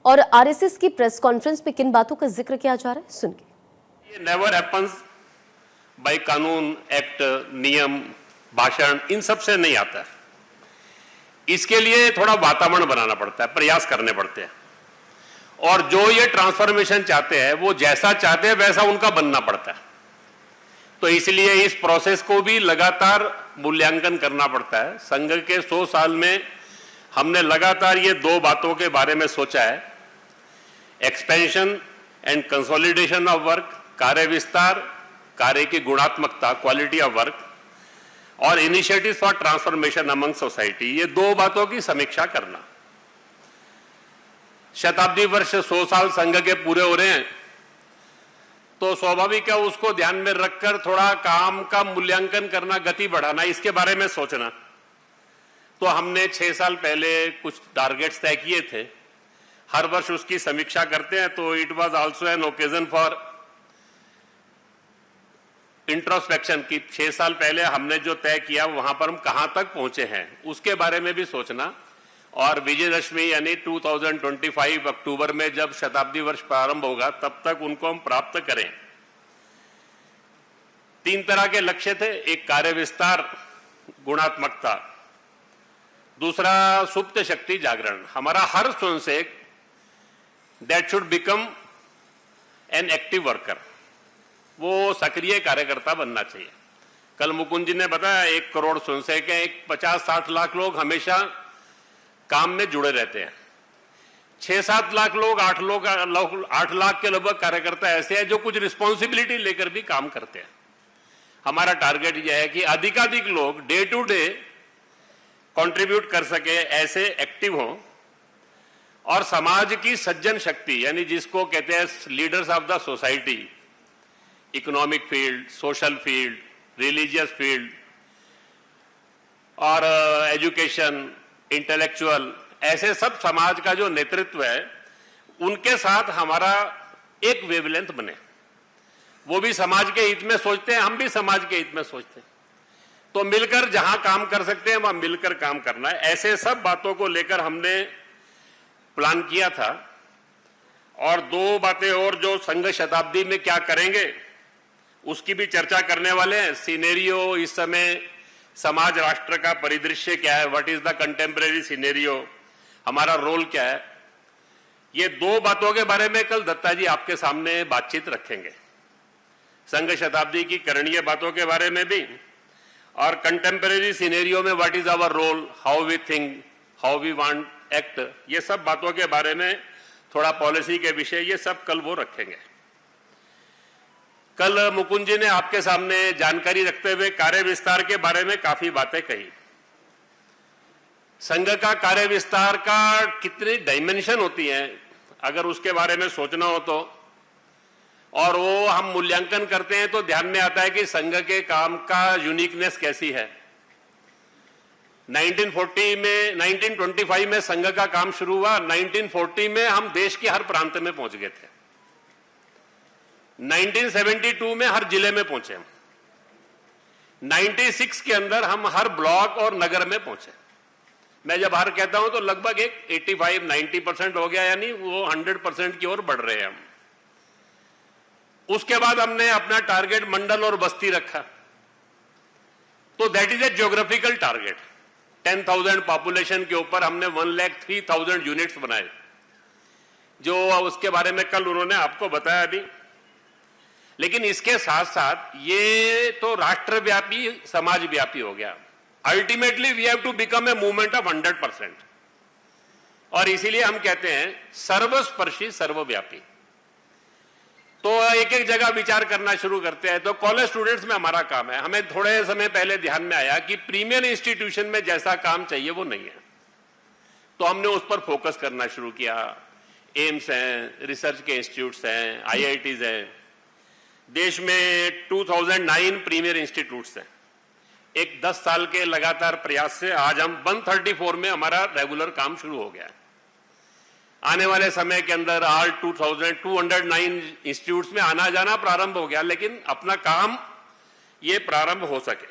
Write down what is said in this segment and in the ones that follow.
और आरएसएस की press conference में किन बातों का जिक्र किया जा रहा है, सुनिए। ये नेवर हैपन्स बाय कानून, एक्ट, नियम, भाषण, इन सब से नहीं आता है। इसके लिए थोड़ा वातावरण बनाना पड़ता है, प्रयास करने पड़ते हैं, और जो ये ट्रांसफॉर्मेशन चाहते हैं वो जैसा चाहते हैं वैसा उनका बनना पड़ता है। तो इसलिए इस प्रोसेस को भी लगातार मूल्यांकन करना पड़ता है। संघ के 100 साल में हमने लगातार ये दो बातों के बारे में सोचा है: expansion and consolidation of work, कार्य विस्तार, कार्य की गुणात्मकता, क्वालिटी ऑफ वर्क, और initiatives for transformation among society. ये दो बातों की समीक्षा करना। शताब्दी वर्ष 100 साल संघ के पूरे हो रहे हैं, तो स्वाभाविक है उसको ध्यान में रखकर थोड़ा काम का मूल्यांकन करना, गति बढ़ाना, इसके बारे में सोचना। तो हमने 6 साल पहले कुछ टारगेट्स तय किए थे, हर वर्ष उसकी समीक्षा करते हैं। तो it was also an occasion for introspection की 6 साल पहले हमने जो तय किया वहां पर हम कहां तक पहुंचे हैं, उसके बारे में भी सोचना। और विजयदशमी यानी 2025 अक्टूबर में जब शताब्दी वर्ष प्रारंभ होगा, तब तक उनको हम प्राप्त करें। 3 तरह के लक्ष्य थे: एक कार्य विस्तार, गुणात्मकता, दूसरा सुप्त शक्ति जागरण। हमारा हर स्वयंसेवक that should become an active worker, वो सक्रिय कार्यकर्ता बनना चाहिए। कल मुकुंद जी ने बताया 1 करोड़ स्वयंसेवक हैं, 50-60 लाख लोग हमेशा काम में जुड़े रहते हैं। 6-7 लाख लोग, 8 लाख के लगभग कार्यकर्ता ऐसे हैं जो कुछ रिस्पॉन्सिबिलिटी लेकर भी काम करते हैं। हमारा टारगेट यह है कि अधिकाधिक लोग डे टू डे कंट्रीब्यूट कर सके, ऐसे एक्टिव हों, और समाज की सज्जन शक्ति यानी जिसको कहते हैं leaders of the society, economic field, social field, religious field और एजुकेशन, इंटेलेक्चुअल, ऐसे सब समाज का जो नेतृत्व है, उनके साथ हमारा एक वेवलेंथ बने। वो भी समाज के हित में सोचते हैं, हम भी समाज के हित में सोचते हैं। तो मिलकर जहां काम कर सकते हैं वहां मिलकर काम करना है। ऐसे सब बातों को लेकर हमने प्लान किया था। और 2 बातें और जो संघ शताब्दी में क्या करेंगे उसकी भी चर्चा करने वाले हैं। सिनेरियो, इस समय समाज राष्ट्र का परिदृश्य क्या है, what is the contemporary scenario, हमारा रोल क्या है, ये 2 बातों के बारे में कल दत्ता जी आपके सामने बातचीत रखेंगे। संघ शताब्दी की करणीय बातों के बारे में भी, और कंटेम्परेरी सिनेरियो में what is our role, how we think, how we want act, ये सब बातों के बारे में, थोड़ा पॉलिसी के विषय, ये सब कल वो रखेंगे। कल मुकुंद जी ने आपके सामने जानकारी रखते हुए कार्य विस्तार के बारे में काफी बातें कही। संघ का कार्य विस्तार का कितनी डायमेंशन होती हैं, अगर उसके बारे में सोचना हो तो, और वो हम मूल्यांकन करते हैं तो ध्यान में आता है कि संघ के काम का यूनिकनेस कैसी है। 1925 में संघ का काम शुरू हुआ। 1940 में हम देश के हर प्रांत में पहुंच गए थे। 1972 में हर जिले में पहुंचे हम। 96 के अंदर हम हर ब्लॉक और नगर में पहुंचे। मैं जब हर कहता हूं तो लगभग एक 85-90% हो गया, यानी वो 100% की ओर बढ़ रहे हैं हम। उसके बाद हमने अपना टारगेट मंडल और बस्ती रखा, तो that is a geographical target. 10,000 population के ऊपर हमने 1,03,000 यूनिट्स बनाए, जो उसके बारे में कल उन्होंने आपको बताया भी। लेकिन इसके साथ साथ ये तो राष्ट्रव्यापी, समाजव्यापी हो गया। Ultimately we have to become a movement of 100%, और इसीलिए हम कहते हैं सर्वस्पर्शी सर्वव्यापी। तो एक एक जगह विचार करना शुरू करते हैं। तो कॉलेज स्टूडेंट्स में हमारा काम है। हमें थोड़े समय पहले ध्यान में आया कि प्रीमियर इंस्टीट्यूशन में जैसा काम चाहिए वो नहीं है, तो हमने उस पर फोकस करना शुरू किया। एम्स हैं, रिसर्च के इंस्टीट्यूट्स हैं, आईआईटीज हैं। देश में 2009 प्रीमियर इंस्टीट्यूट्स हैं। एक 10 साल के लगातार प्रयास से आज हम 134 में हमारा रेगुलर काम शुरू हो गया है। आने वाले समय के अंदर ऑल 209 इंस्टीट्यूट्स में आना जाना प्रारंभ हो गया, लेकिन अपना काम ये प्रारंभ हो सके।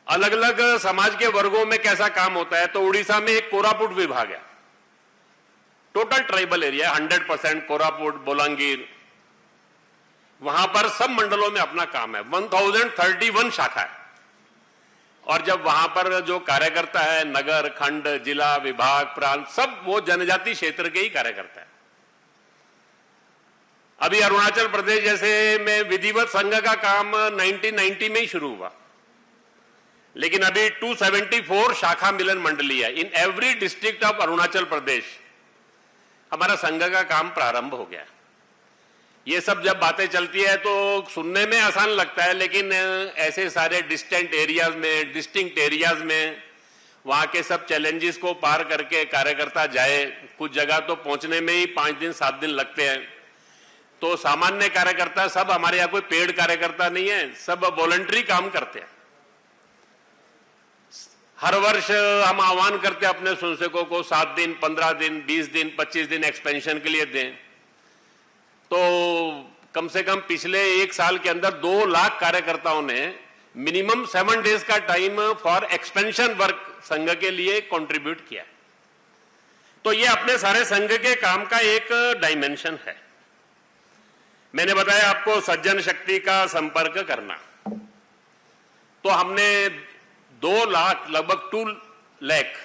अलग अलग समाज के वर्गों में कैसा काम होता है, तो उड़ीसा में एक कोरापुट विभाग है। Total tribal area 100%, Koraput, Bolangir, वहां पर सब मंडलों में अपना काम है। 1031 शाखा है। और जब वहां पर जो कार्यकर्ता है, नगर, खंड, जिला, विभाग, प्रांत, सब वो जनजाति क्षेत्र के ही कार्यकर्ता है। अभी अरुणाचल प्रदेश जैसे में विधिवत संघ का काम 1990 में ही शुरू हुआ, लेकिन अभी 274 शाखा मिलन मंडली है in every district of Arunachal Pradesh. हमारा संघ का काम प्रारंभ हो गया। ये सब जब बातें चलती है तो सुनने में आसान लगता है, लेकिन ऐसे सारे डिस्टेंट एरियाज में, डिस्टिंक्ट एरियाज में वहां के सब चैलेंजेस को पार करके कार्यकर्ता जाए, कुछ जगह तो पहुंचने में ही 5 दिन 7 दिन लगते हैं। तो सामान्य कार्यकर्ता सब, हमारे यहाँ कोई पेड कार्यकर्ता नहीं है, सब वॉलंटरी काम करते हैं। हर वर्ष हम आह्वान करते हैं अपने स्वयंसेवकों को 7 दिन, 15 दिन, 20 दिन, 25 दिन एक्सपेंशन के लिए दें। तो कम से कम पिछले 1 साल के अंदर 2 लाख कार्यकर्ताओं ने मिनिमम 7 डेज का टाइम फॉर एक्सपेंशन वर्क संघ के लिए कंट्रीब्यूट किया। तो ये अपने सारे संघ के काम का एक डायमेंशन है। मैंने बताया आपको सज्जन शक्ति का संपर्क करना, तो हमने 2 लाख, लगभग 2 लाख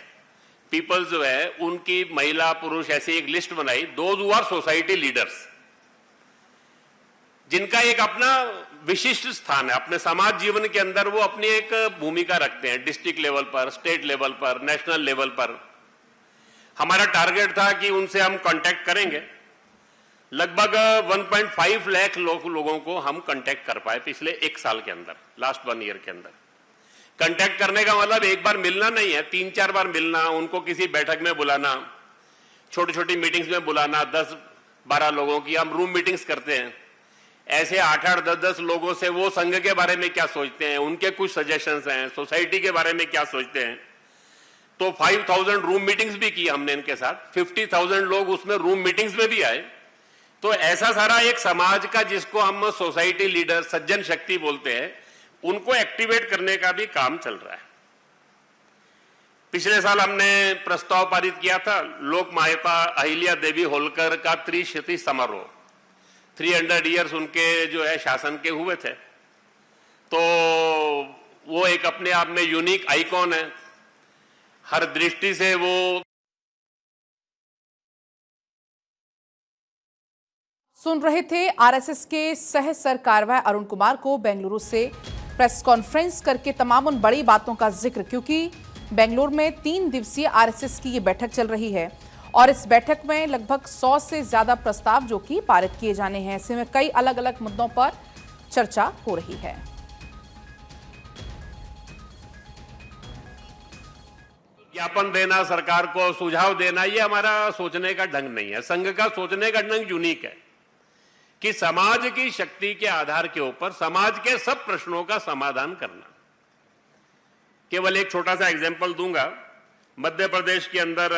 पीपल जो है उनकी महिला पुरुष ऐसी एक लिस्ट बनाई, those who our society leaders, जिनका एक अपना विशिष्ट स्थान है अपने समाज जीवन के अंदर। वो अपनी एक भूमिका रखते हैं डिस्ट्रिक्ट लेवल पर, स्टेट लेवल पर, नेशनल लेवल पर। हमारा टारगेट था कि उनसे हम कांटेक्ट करेंगे। लगभग 1.5 लाख लोगों को हम कांटेक्ट कर पाए पिछले 1 साल के अंदर, लास्ट 1 ईयर के अंदर। कांटेक्ट करने का मतलब एक बार मिलना नहीं है, 3-4 बार मिलना, उनको किसी बैठक में बुलाना, छोटी छोटी मीटिंग्स में बुलाना, 10-12 लोगों की हम रूम मीटिंग्स करते हैं। ऐसे 8-8, 10-10 लोगों से वो संघ के बारे में क्या सोचते हैं, उनके कुछ सजेशंस हैं, सोसाइटी के बारे में क्या सोचते हैं। तो 5000 रूम मीटिंग्स भी की हमने इनके साथ, 50,000 लोग उसमें रूम मीटिंग्स में भी आए। तो ऐसा सारा एक समाज का, जिसको हम सोसाइटी लीडर, सज्जन शक्ति बोलते हैं, उनको एक्टिवेट करने का भी काम चल रहा है। पिछले साल हमने प्रस्ताव पारित किया था लोक माता अहिल्या देवी होलकर का त्रिशती समारोह, 300 ईयर्स उनके जो है शासन के हुए थे। तो वो एक अपने आप में यूनिक आइकॉन है, हर दृष्टि से वो। सुन रहे थे आरएसएस के सह सरकार्यवाह अरुण कुमार को बेंगलुरु से प्रेस कॉन्फ्रेंस करके तमाम उन बड़ी बातों का जिक्र, क्योंकि बेंगलुरु में 3 दिवसीय आरएसएस की ये बैठक चल रही है और इस बैठक में लगभग 100 से ज्यादा प्रस्ताव जो कि पारित किए जाने हैं। ऐसे में कई अलग अलग मुद्दों पर चर्चा हो रही है। ज्ञापन देना, सरकार को सुझाव देना, ये हमारा सोचने का ढंग नहीं है। संघ का सोचने का ढंग यूनिक है कि समाज की शक्ति के आधार के ऊपर समाज के सब प्रश्नों का समाधान करना। केवल एक छोटा सा एग्जांपल दूंगा। मध्य प्रदेश के अंदर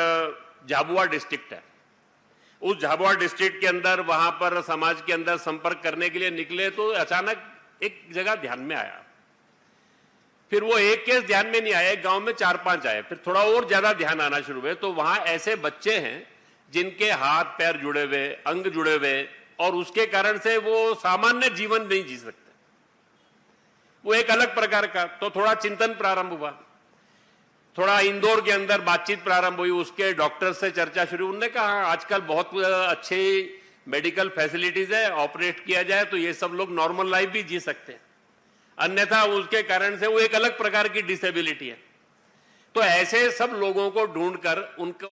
झाबुआ डिस्ट्रिक्ट है। उस झाबुआ डिस्ट्रिक्ट के अंदर वहां पर समाज के अंदर संपर्क करने के लिए निकले तो अचानक एक जगह ध्यान में आया। फिर वो एक केस ध्यान में नहीं आया, गांव में 4-5 आए, फिर थोड़ा और ज्यादा ध्यान आना शुरू हुए। तो वहां ऐसे बच्चे हैं जिनके हाथ पैर जुड़े हुए, अंग जुड़े हुए, और उसके कारण से वो सामान्य जीवन नहीं जी सकते। वो एक अलग प्रकार का। तो थोड़ा चिंतन प्रारंभ हुआ, थोड़ा इंदौर के अंदर बातचीत प्रारंभ हुई, उसके डॉक्टर से चर्चा शुरू। उन्होंने कहा आजकल बहुत अच्छे मेडिकल फैसिलिटीज है, ऑपरेट किया जाए तो ये सब लोग नॉर्मल लाइफ भी जी सकते हैं, अन्यथा उसके कारण से वो एक अलग प्रकार की डिसेबिलिटी है। तो ऐसे सब लोगों को ढूंढकर उनको